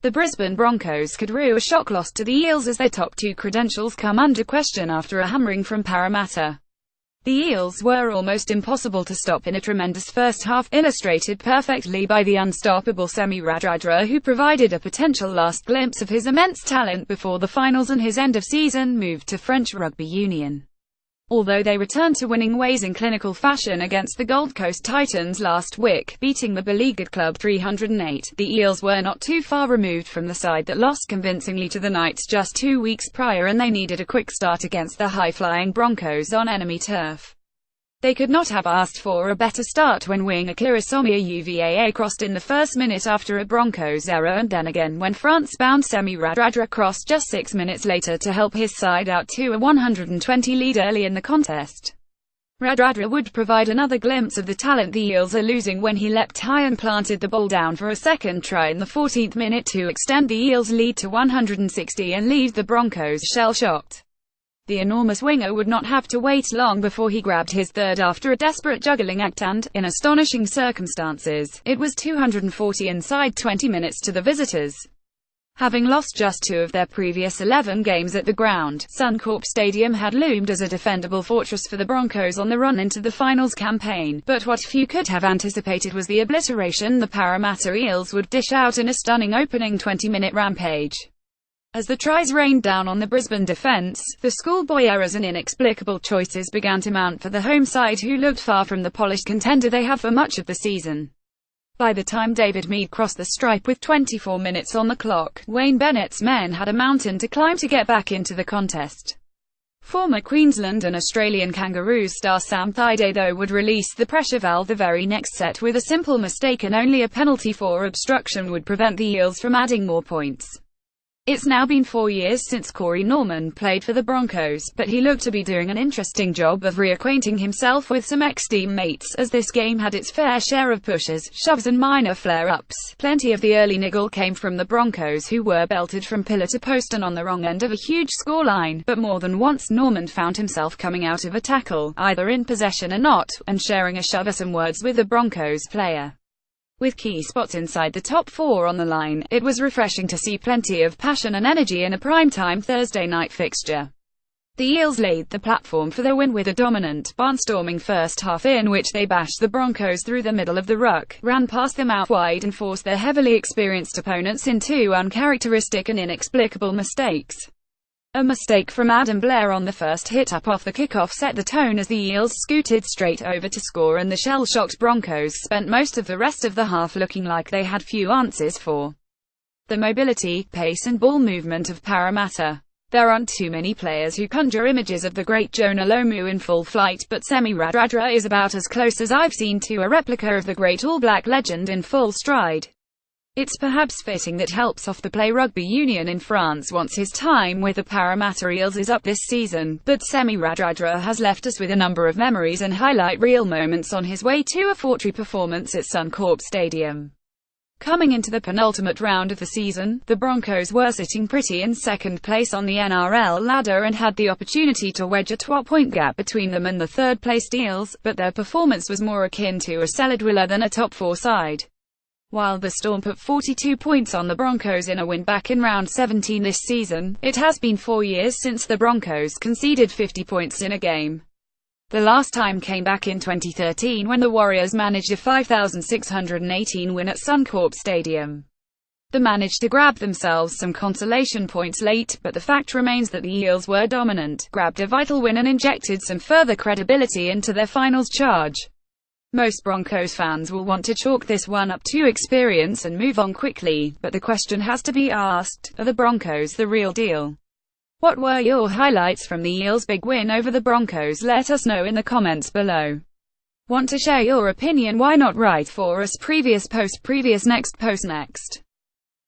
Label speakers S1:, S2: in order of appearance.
S1: The Brisbane Broncos could rue a shock loss to the Eels as their top two credentials come under question after a hammering from Parramatta. The Eels were almost impossible to stop in a tremendous first half, illustrated perfectly by the unstoppable Semi Radradra, who provided a potential last glimpse of his immense talent before the finals and his end-of-season move to French Rugby Union. Although they returned to winning ways in clinical fashion against the Gold Coast Titans last week, beating the beleaguered club 308, the Eels were not too far removed from the side that lost convincingly to the Knights just 2 weeks prior, and they needed a quick start against the high-flying Broncos on enemy turf. They could not have asked for a better start when wing Akira Somia Uvaa crossed in the first minute after a Broncos error, and then again when France-bound Semi Radradra crossed just 6 minutes later to help his side out to a 120 lead early in the contest. Radradra would provide another glimpse of the talent the Eels are losing when he leapt high and planted the ball down for a second try in the 14th minute to extend the Eels' lead to 160 and leave the Broncos shell-shocked. The enormous winger would not have to wait long before he grabbed his third after a desperate juggling act, and, in astonishing circumstances, it was 240 inside 20 minutes to the visitors. Having lost just 2 of their previous 11 games at the ground, Suncorp Stadium had loomed as a defendable fortress for the Broncos on the run into the finals campaign, but what few could have anticipated was the obliteration the Parramatta Eels would dish out in a stunning opening 20-minute rampage. As the tries rained down on the Brisbane defence, the schoolboy errors and inexplicable choices began to mount for the home side, who looked far from the polished contender they have for much of the season. By the time David Mead crossed the stripe with 24 minutes on the clock, Wayne Bennett's men had a mountain to climb to get back into the contest. Former Queensland and Australian Kangaroos star Sam Thaiday, though, would release the pressure valve the very next set with a simple mistake, and only a penalty for obstruction would prevent the Eels from adding more points. It's now been 4 years since Corey Norman played for the Broncos, but he looked to be doing an interesting job of reacquainting himself with some ex-teammates, as this game had its fair share of pushes, shoves and minor flare-ups. Plenty of the early niggle came from the Broncos, who were belted from pillar to post and on the wrong end of a huge scoreline, but more than once Norman found himself coming out of a tackle, either in possession or not, and sharing a shove or some words with a Broncos player. With key spots inside the top 4 on the line, it was refreshing to see plenty of passion and energy in a prime-time Thursday night fixture. The Eels laid the platform for their win with a dominant, barnstorming first half in which they bashed the Broncos through the middle of the ruck, ran past them out wide and forced their heavily experienced opponents into uncharacteristic and inexplicable mistakes. A mistake from Adam Blair on the first hit-up off the kickoff set the tone as the Eels scooted straight over to score, and the shell-shocked Broncos spent most of the rest of the half looking like they had few answers for the mobility, pace and ball movement of Parramatta. There aren't too many players who conjure images of the great Jonah Lomu in full flight, but Semi Radradra is about as close as I've seen to a replica of the great All Black legend in full stride. It's perhaps fitting that helps off the play Rugby Union in France once his time with the Parramatta Eels is up this season, but Semi Radradra has left us with a number of memories and highlight reel moments on his way to a fortress performance at Suncorp Stadium. Coming into the penultimate round of the season, the Broncos were sitting pretty in second place on the NRL ladder and had the opportunity to wedge a 12-point gap between them and the third-placed Eels, but their performance was more akin to a cellar dweller than a top 4 side. While the Storm put 42 points on the Broncos in a win back in round 17 this season, it has been 4 years since the Broncos conceded 50 points in a game. The last time came back in 2013 when the Warriors managed a 5,618 win at Suncorp Stadium. They managed to grab themselves some consolation points late, but the fact remains that the Eels were dominant, grabbed a vital win and injected some further credibility into their finals charge. Most Broncos fans will want to chalk this one up to experience and move on quickly, but the question has to be asked, are the Broncos the real deal? What were your highlights from the Eels' big win over the Broncos? Let us know in the comments below. Want to share your opinion? Why not write for us? Previous post, next post, next.